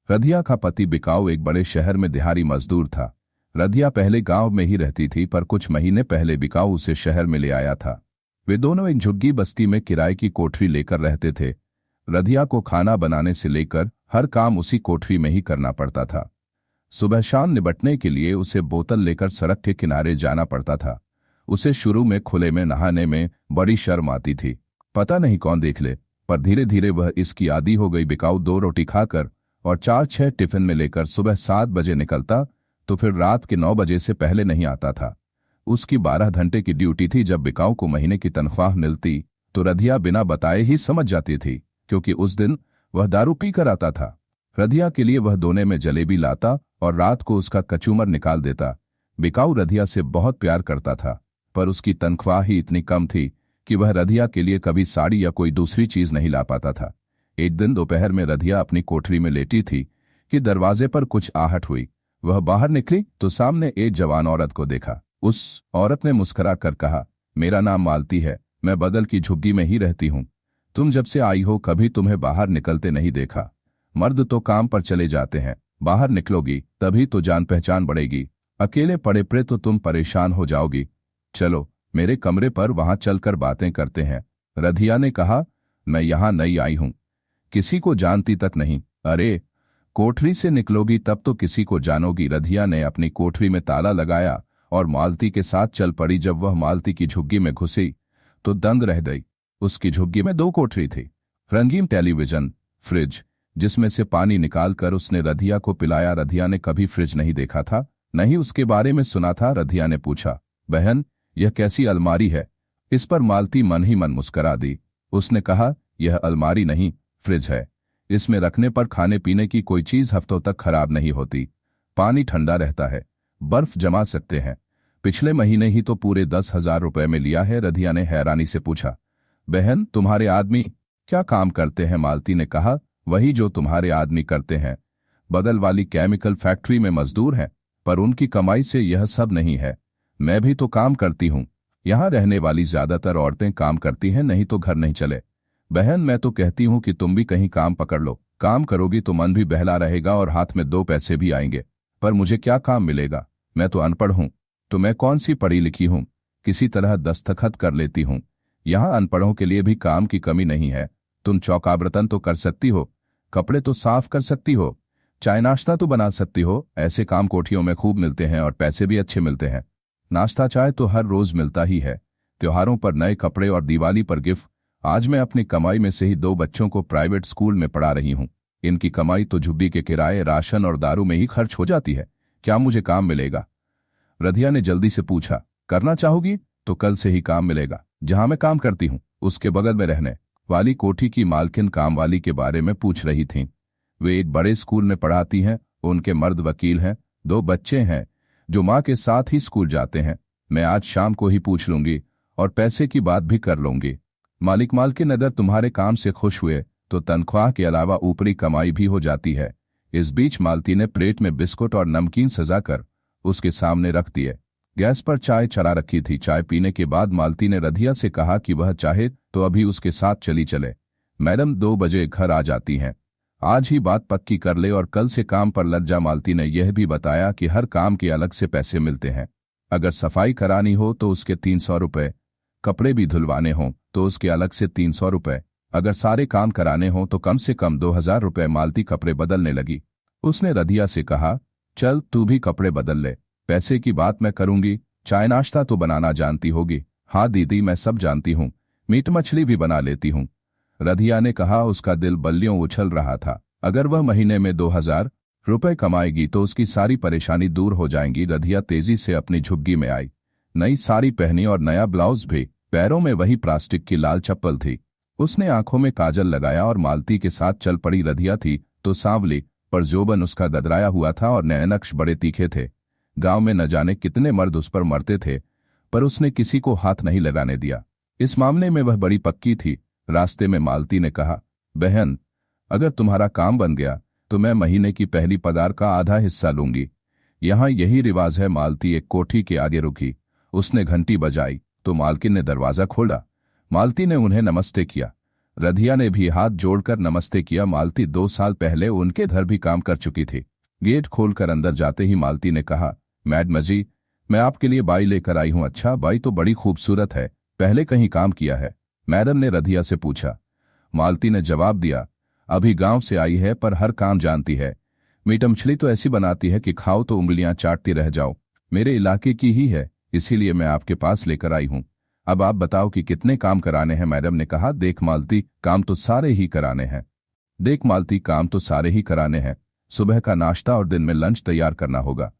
रधिया का पति बिकाऊ एक बड़े शहर में दिहाड़ी मजदूर था। रधिया पहले गांव में ही रहती थी, पर कुछ महीने पहले बिकाऊ उसे शहर में ले आया था। वे दोनों एक झुग्गी बस्ती में किराए की कोठरी लेकर रहते थे। रधिया को खाना बनाने से लेकर हर काम उसी कोठरी में ही करना पड़ता था। सुबह शाम निबटने के लिए उसे बोतल लेकर सड़क के किनारे जाना पड़ता था। उसे शुरू में खुले में नहाने में बड़ी शर्म आती थी, पता नहीं कौन देख ले, पर धीरे धीरे वह इसकी आदी हो गई। बिकाऊ 2 रोटी खाकर और 4-6 टिफिन में लेकर सुबह 7 बजे निकलता, तो फिर रात के 9 बजे से पहले नहीं आता था। उसकी 12 घंटे की ड्यूटी थी। जब बिकाऊ को महीने की तनख्वाह मिलती तो रधिया बिना बताए ही समझ जाती थी, क्योंकि उस दिन वह दारू पी कर आता था। रधिया के लिए वह दोने में जलेबी लाता और रात को उसका कचूमर निकाल देता। बिकाऊ रधिया से बहुत प्यार करता था, पर उसकी तनख्वाह ही इतनी कम थी कि वह रधिया के लिए कभी साड़ी या कोई दूसरी चीज नहीं ला पाता था। एक दिन दोपहर में रधिया अपनी कोठरी में लेटी थी कि दरवाजे पर कुछ आहट हुई। वह बाहर निकली तो सामने एक जवान औरत को देखा। उस औरत ने मुस्कुरा कर कहा, मेरा नाम मालती है, मैं बगल की झुग्गी में ही रहती हूँ। तुम जब से आई हो कभी तुम्हें बाहर निकलते नहीं देखा। मर्द तो काम पर चले जाते हैं, बाहर निकलोगी तभी तो जान पहचान बढ़ेगी। अकेले पड़े पड़े तो तुम परेशान हो जाओगी। चलो मेरे कमरे पर वहां चलकर बातें करते हैं। रधिया ने कहा, मैं यहाँ नई आई हूं, किसी को जानती तक नहीं। अरे कोठरी से निकलोगी तब तो किसी को जानोगी। रधिया ने अपनी कोठरी में ताला लगाया और मालती के साथ चल पड़ी। जब वह मालती की झुग्गी में घुसी तो दंग रह गई। उसकी झुग्गी में 2 कोठरी थी, रंगीन टेलीविजन, फ्रिज, जिसमें से पानी निकालकर उसने रधिया को पिलाया। रधिया ने कभी फ्रिज नहीं देखा था, नहीं उसके बारे में सुना था। रधिया ने पूछा, बहन यह कैसी अलमारी है? इस पर मालती मन ही मन मुस्करा दी। उसने कहा, यह अलमारी नहीं, फ्रिज है। इसमें रखने पर खाने पीने की कोई चीज हफ्तों तक खराब नहीं होती। पानी ठंडा रहता है, बर्फ जमा सकते हैं। पिछले महीने ही तो पूरे 10,000 रुपए में लिया है। रधिया ने हैरानी से पूछा, बहन तुम्हारे आदमी क्या काम करते हैं? मालती ने कहा, वही जो तुम्हारे आदमी करते हैं, बगल वाली केमिकल फैक्ट्री में मजदूर हैं। पर उनकी कमाई से यह सब नहीं है, मैं भी तो काम करती हूँ। यहाँ रहने वाली ज्यादातर औरतें काम करती हैं, नहीं तो घर नहीं चले। बहन मैं तो कहती हूँ कि तुम भी कहीं काम पकड़ लो। काम करोगी तो मन भी बहला रहेगा और हाथ में 2 पैसे भी आएंगे। पर मुझे क्या काम मिलेगा? मैं तो अनपढ़ हूँ। तो मैं कौन सी पढ़ी लिखी हूँ, किसी तरह दस्तखत कर लेती हूँ। यहाँ अनपढ़ों के लिए भी काम की कमी नहीं है। तुम चौका बर्तन तो कर सकती हो, कपड़े तो साफ कर सकती हो, चाय नाश्ता तो बना सकती हो। ऐसे काम कोठियों में खूब मिलते हैं और पैसे भी अच्छे मिलते हैं। नाश्ता चाय तो हर रोज मिलता ही है, त्योहारों पर नए कपड़े और दिवाली पर गिफ्ट। आज मैं अपनी कमाई में से ही 2 बच्चों को प्राइवेट स्कूल में पढ़ा रही हूँ। इनकी कमाई तो झुग्गी के किराए, राशन और दारू में ही खर्च हो जाती है। क्या मुझे काम मिलेगा? रधिया ने जल्दी से पूछा, करना चाहोगी तो कल से ही काम मिलेगा। जहां मैं काम करती हूँ उसके बगल में रहने वाली कोठी की मालकिन कामवाली के बारे में पूछ रही थीं। वे एक बड़े स्कूल में पढ़ाती हैं, उनके मर्द वकील हैं, 2 बच्चे हैं जो माँ के साथ ही स्कूल जाते हैं। मैं आज शाम को ही पूछ लूंगी और पैसे की बात भी कर लूंगी। मालकिन अगर तुम्हारे काम से खुश हुए तो तनख्वाह के अलावा ऊपरी कमाई भी हो जाती है। इस बीच मालती ने प्लेट में बिस्कुट और नमकीन सजाकर उसके सामने रख दिए। गैस पर चाय चढ़ा रखी थी। चाय पीने के बाद मालती ने रधिया से कहा कि वह चाहे तो अभी उसके साथ चली चले। मैडम 2 बजे घर आ जाती हैं, आज ही बात पक्की कर ले और कल से काम पर लग जा। मालती ने यह भी बताया कि हर काम के अलग से पैसे मिलते हैं। अगर सफाई करानी हो तो उसके 300 रुपए, कपड़े भी धुलवाने हों तो उसके अलग से 300 रुपए, अगर सारे काम कराने हों तो कम से कम 2,000 रुपए। मालती कपड़े बदलने लगी। उसने रधिया से कहा, चल तू भी कपड़े बदल ले, पैसे की बात मैं करूंगी। चाय नाश्ता तो बनाना जानती होगी? हाँ दीदी मैं सब जानती हूँ, मीट मछली भी बना लेती हूँ। रधिया ने कहा। उसका दिल बल्लियों उछल रहा था। अगर वह महीने में 2,000 रुपए कमाएगी तो उसकी सारी परेशानी दूर हो जाएंगी। रधिया तेजी से अपनी झुग्गी में आई, नई साड़ी पहनी और नया ब्लाउज भी। पैरों में वही प्लास्टिक की लाल चप्पल थी। उसने आंखों में काजल लगाया और मालती के साथ चल पड़ी। रधिया थी तो सांवली, पर जोबन उसका गदराया हुआ था और नैनक्श बड़े तीखे थे। गांव में न जाने कितने मर्द उस पर मरते थे, पर उसने किसी को हाथ नहीं लगाने दिया। इस मामले में वह बड़ी पक्की थी। रास्ते में मालती ने कहा, बहन अगर तुम्हारा काम बन गया तो मैं महीने की पहली पगार का आधा हिस्सा लूंगी। यहाँ यही रिवाज है। मालती एक कोठी के आगे रुकी। उसने घंटी बजाई तो मालकिन ने दरवाजा खोला। मालती ने उन्हें नमस्ते किया। रधिया ने भी हाथ जोड़कर नमस्ते किया। मालती 2 साल पहले उनके घर भी काम कर चुकी थी। गेट खोलकर अंदर जाते ही मालती ने कहा, मैडम जी, मैं आपके लिए बाई लेकर आई हूं। अच्छा, बाई तो बड़ी खूबसूरत है, पहले कहीं काम किया है? मैडम ने रधिया से पूछा। मालती ने जवाब दिया, अभी गांव से आई है पर हर काम जानती है। मीट मछली तो ऐसी बनाती है कि खाओ तो उंगलियां चाटती रह जाओ। मेरे इलाके की ही है, इसीलिए मैं आपके पास लेकर आई हूं। अब आप बताओ कि कितने काम कराने हैं? मैडम ने कहा, देख मालती, काम तो सारे ही कराने हैं। सुबह का नाश्ता और दिन में लंच तैयार करना होगा।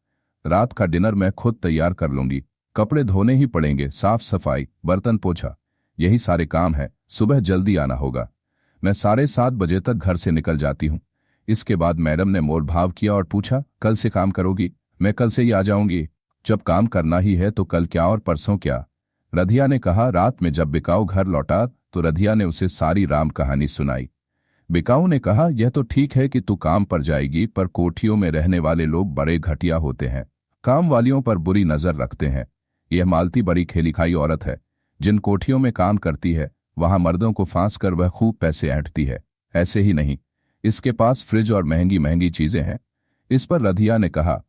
रात का डिनर मैं खुद तैयार कर लूंगी। कपड़े धोने ही पड़ेंगे, साफ सफाई, बर्तन पोछा, यही सारे काम है। सुबह जल्दी आना होगा। मैं 7:30 बजे तक घर से निकल जाती हूँ। इसके बाद मैडम ने मोल भाव किया और पूछा, कल से काम करोगी? मैं कल से ही आ जाऊंगी। जब काम करना ही है तो कल क्या और परसों क्या? रधिया ने कहा। रात में जब बिकाऊ घर लौटा तो रधिया ने उसे सारी राम कहानी सुनाई। बिकाऊ ने कहा, यह तो ठीक है कि तू काम पर जाएगी, पर कोठियों में रहने वाले लोग बड़े घटिया होते हैं, काम वालियों पर बुरी नजर रखते हैं। यह मालती बड़ी खेलिखाई औरत है। जिन कोठियों में काम करती है वहां मर्दों को फांस कर वह खूब पैसे ऐंठती है। ऐसे ही नहीं, इसके पास फ्रिज और महंगी महंगी चीजें हैं। इस पर रधिया ने कहा,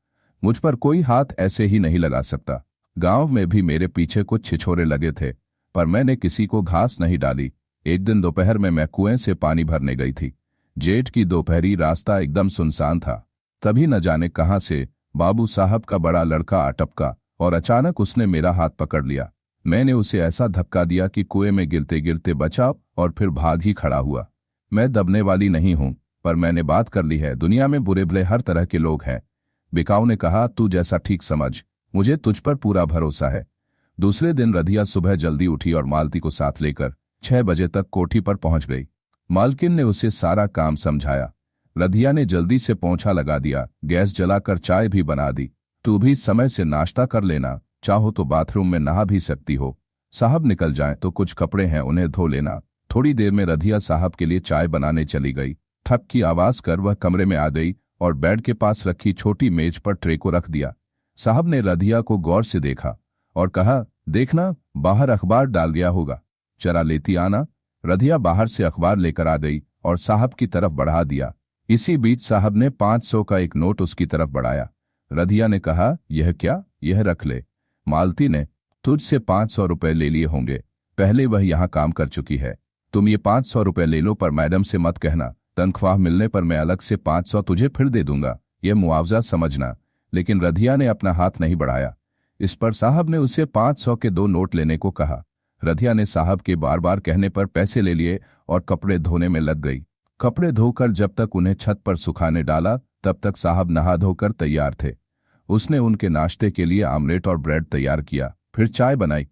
मुझ पर कोई हाथ ऐसे ही नहीं लगा सकता। गांव में भी मेरे पीछे कुछ छिछोरे लगे थे, पर मैंने किसी को घास नहीं डाली। एक दिन दोपहर में मैं कुएं से पानी भरने गई थी। जेठ की दोपहरी, रास्ता एकदम सुनसान था। तभी न जाने कहां से बाबू साहब का बड़ा लड़का आ टपका और अचानक उसने मेरा हाथ पकड़ लिया। मैंने उसे ऐसा धक्का दिया कि कुएं में गिरते गिरते बचा और फिर भाग ही खड़ा हुआ। मैं दबने वाली नहीं हूं, पर मैंने बात कर ली है। दुनिया में बुरे भले हर तरह के लोग हैं। बिकाऊ ने कहा, तू जैसा ठीक समझ, मुझे तुझ पर पूरा भरोसा है। दूसरे दिन रधिया सुबह जल्दी उठी और मालती को साथ लेकर 6 बजे तक कोठी पर पहुंच गई। मालकिन ने उसे सारा काम समझाया। रधिया ने जल्दी से पोंछा लगा दिया, गैस जलाकर चाय भी बना दी। तू भी समय से नाश्ता कर लेना, चाहो तो बाथरूम में नहा भी सकती हो। साहब निकल जाएं तो कुछ कपड़े हैं, उन्हें धो लेना। थोड़ी देर में रधिया साहब के लिए चाय बनाने चली गई। ठक की आवाज कर वह कमरे में आ गई और बेड के पास रखी छोटी मेज पर ट्रे को रख दिया। साहब ने रधिया को गौर से देखा और कहा, देखना, बाहर अखबार डाल गया होगा, जरा लेती आना। रधिया बाहर से अखबार लेकर आ गई और साहब की तरफ बढ़ा दिया। इसी बीच साहब ने 500 का एक नोट उसकी तरफ बढ़ाया। रधिया ने कहा, यह क्या? यह रख ले। मालती ने तुझसे 500 रुपए ले लिए होंगे, पहले वह यहां काम कर चुकी है। तुम ये 500 रुपए ले लो, पर मैडम से मत कहना। तनख्वाह मिलने पर मैं अलग से 500 तुझे फिर दे दूंगा, यह मुआवजा समझना। लेकिन रधिया ने अपना हाथ नहीं बढ़ाया। इस पर साहब ने उसे 500 के 2 नोट लेने को कहा। रधिया ने साहब के बार बार कहने पर पैसे ले लिए और कपड़े धोने में लग गई। कपड़े धोकर जब तक उन्हें छत पर सुखाने डाला तब तक साहब नहा धोकर तैयार थे। उसने उनके नाश्ते के लिए आमलेट और ब्रेड तैयार किया, फिर चाय बनाई।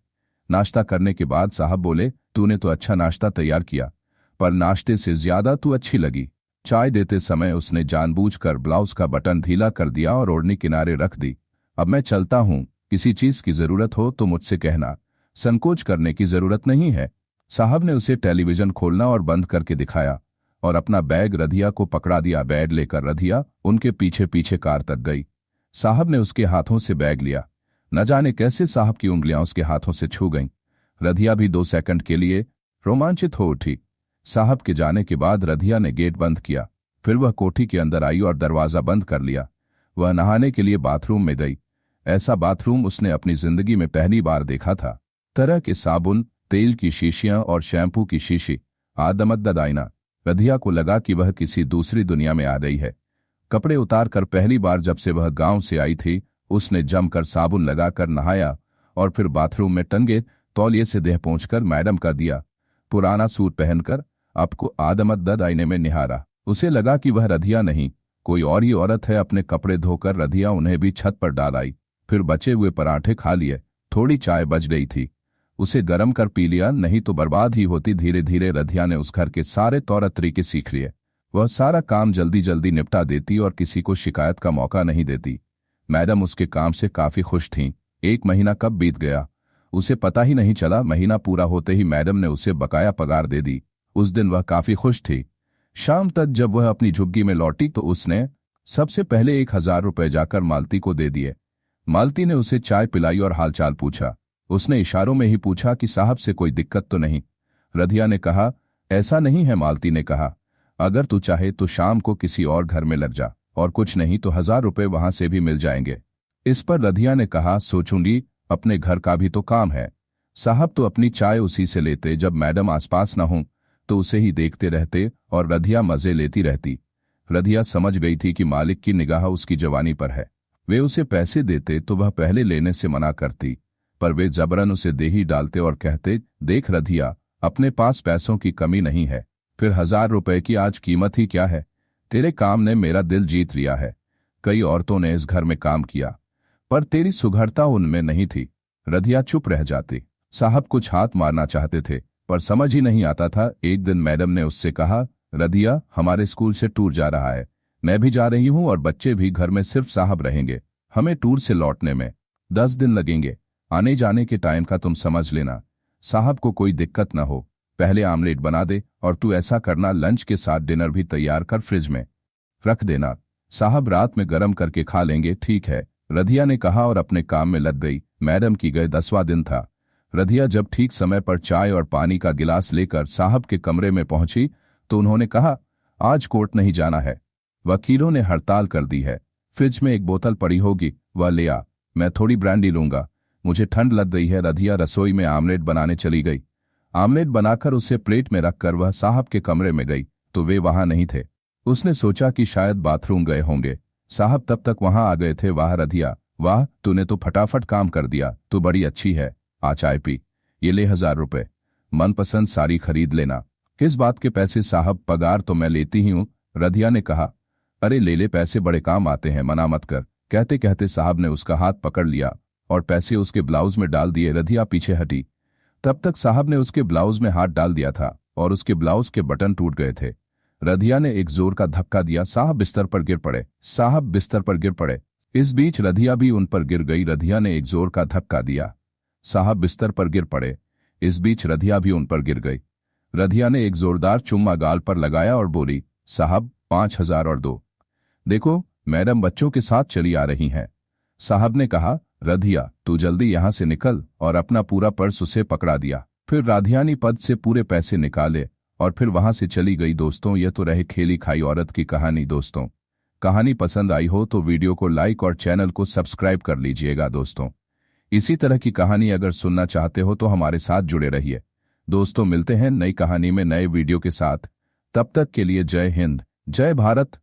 नाश्ता करने के बाद साहब बोले, तूने तो अच्छा नाश्ता तैयार किया, पर नाश्ते से ज्यादा तू अच्छी लगी। चाय देते समय उसने जानबूझकर ब्लाउज का बटन ढीला कर दिया और ओढ़नी किनारे रख दी। अब मैं चलता हूं, किसी चीज की जरूरत हो तो मुझसे कहना, संकोच करने की जरूरत नहीं है। साहब ने उसे टेलीविजन खोलना और बंद करके दिखाया और अपना बैग रधिया को पकड़ा दिया। बैग लेकर रधिया उनके पीछे पीछे कार तक गई। साहब ने उसके हाथों से बैग लिया। न जाने कैसे साहब की उंगलियां उसके हाथों से छू गईं। रधिया भी 2 सेकंड के लिए रोमांचित हो उठी। साहब के जाने के बाद रधिया ने गेट बंद किया। फिर वह कोठी के अंदर आई और दरवाजा बंद कर लिया। वह नहाने के लिए बाथरूम में गई। ऐसा बाथरूम उसने अपनी जिंदगी में पहली बार देखा था। तरह के साबुन, तेल की शीशियां और शैम्पू की शीशी, आदमद्दद आईना। रधिया को लगा कि वह किसी दूसरी दुनिया में आ गई है। कपड़े उतार कर पहली बार जब से वह गांव से आई थी, उसने जमकर साबुन लगाकर नहाया और फिर बाथरूम में टंगे तौलिए से देह पोंछकर मैडम का दिया पुराना सूट पहनकर आपको आदमद्दद आईने में निहारा। उसे लगा कि वह रधिया नहीं, कोई और ही औरत है। अपने कपड़े धोकर रधिया उन्हें भी छत पर डाल आई। फिर बचे हुए पराठे खा लिए। थोड़ी चाय बच गई थी, उसे गरम कर पी लिया, नहीं तो बर्बाद ही होती। धीरे धीरे रधिया ने उस घर के सारे तौर तरीके सीख लिए। वह सारा काम जल्दी जल्दी निपटा देती और किसी को शिकायत का मौका नहीं देती। मैडम उसके काम से काफी खुश थीं। 1 महीना कब बीत गया उसे पता ही नहीं चला। महीना पूरा होते ही मैडम ने उसे बकाया पगार दे दी। उस दिन वह काफी खुश थी। शाम तक जब वह अपनी झुग्गी में लौटी तो उसने सबसे पहले 1000 रुपए जाकर मालती को दे दिए। मालती ने उसे चाय पिलाई और हालचाल पूछा। उसने इशारों में ही पूछा कि साहब से कोई दिक्कत तो नहीं। रधिया ने कहा, ऐसा नहीं है, मालती ने कहा। अगर तू चाहे तो शाम को किसी और घर में लग जा, और कुछ नहीं तो 1,000 रुपए वहां से भी मिल जाएंगे। इस पर रधिया ने कहा, सोचूंगी, अपने घर का भी तो काम है। साहब तो अपनी चाय उसी से लेते, जब मैडम आसपास न हो तो उसे ही देखते रहते और रधिया मजे लेती रहती। रधिया समझ गई थी कि मालिक की निगाह उसकी जवानी पर है। वे उसे पैसे देते तो वह पहले लेने से मना करती, पर वे जबरन उसे दे ही डालते और कहते, देख रधिया, अपने पास पैसों की कमी नहीं है, फिर 1,000 रुपए की आज कीमत ही क्या है। तेरे काम ने मेरा दिल जीत लिया है। कई औरतों ने इस घर में काम किया, पर तेरी सुघड़ता उनमें नहीं थी। रधिया चुप रह जाती। साहब कुछ हाथ मारना चाहते थे, पर समझ ही नहीं आता था। एक दिन मैडम ने उससे कहा, रधिया, हमारे स्कूल से टूर जा रहा है, मैं भी जा रही हूं और बच्चे भी, घर में सिर्फ साहब रहेंगे। हमें टूर से लौटने में 10 दिन लगेंगे। आने जाने के टाइम का तुम समझ लेना। साहब को कोई दिक्कत न हो। पहले आमलेट बना दे, और तू ऐसा करना, लंच के साथ डिनर भी तैयार कर फ्रिज में रख देना। साहब रात में गरम करके खा लेंगे। ठीक है, रधिया ने कहा और अपने काम में लग गई। मैडम की गए 10वां दिन था। रधिया जब ठीक समय पर चाय और पानी का गिलास लेकर साहब के कमरे में पहुंची तो उन्होंने कहा, आज कोर्ट नहीं जाना है, वकीलों ने हड़ताल कर दी है। फ्रिज में एक बोतल पड़ी होगी, वह ले आ, मैं थोड़ी ब्रांडी लूंगा, मुझे ठंड लग गई है। रधिया रसोई में आमलेट बनाने चली गई। आमलेट बनाकर उसे प्लेट में रखकर वह साहब के कमरे में गई तो वे वहां नहीं थे। उसने सोचा कि शायद बाथरूम गए होंगे। साहब तब तक वहां आ गए थे। वाह रधिया, वाह, तूने तो फटाफट काम कर दिया, तू बड़ी अच्छी है। आ चाय पी, ये ले 1,000 रुपए, मनपसंद साड़ी खरीद लेना। किस बात के पैसे साहब, पगार तो मैं लेती ही हूं। रधिया ने कहा, अरे ले ले, पैसे बड़े काम आते हैं, मना मत कर। कहते कहते साहब ने उसका हाथ पकड़ लिया और पैसे उसके ब्लाउज में डाल दिए। रधिया पीछे हटी। तब तक साहब ने उसके ब्लाउज में हाथ डाल दिया था और उसके ब्लाउज के बटन टूट गए थे। रधिया ने एक जोर का धक्का दिया। साहब बिस्तर पर गिर पड़े। साहब बिस्तर पर गिर पड़े। इस बीच रधिया भी उन पर गिर गई। रधिया ने एक जोर का धक्का दिया। साहब बिस्तर पर गिर पड़े। इस बीच रधिया भी उन पर गिर गई। रधिया ने एक जोरदार चुम्मा गाल पर लगाया और बोली, साहब 5,000 और दो। देखो, मैडम बच्चों के साथ चली आ रही हैं। साहब ने कहा, रधिया, तू जल्दी यहां से निकल, और अपना पूरा पर्स उसे पकड़ा दिया। फिर राधियानी पद से पूरे पैसे निकाले और फिर वहां से चली गई। दोस्तों, यह तो रहे खेली खाई औरत की कहानी। दोस्तों, कहानी पसंद आई हो तो वीडियो को लाइक और चैनल को सब्सक्राइब कर लीजिएगा। दोस्तों, इसी तरह की कहानी अगर सुनना चाहते हो तो हमारे साथ जुड़े रहिए। दोस्तों, मिलते हैं नई कहानी में नए वीडियो के साथ। तब तक के लिए जय हिंद, जय भारत।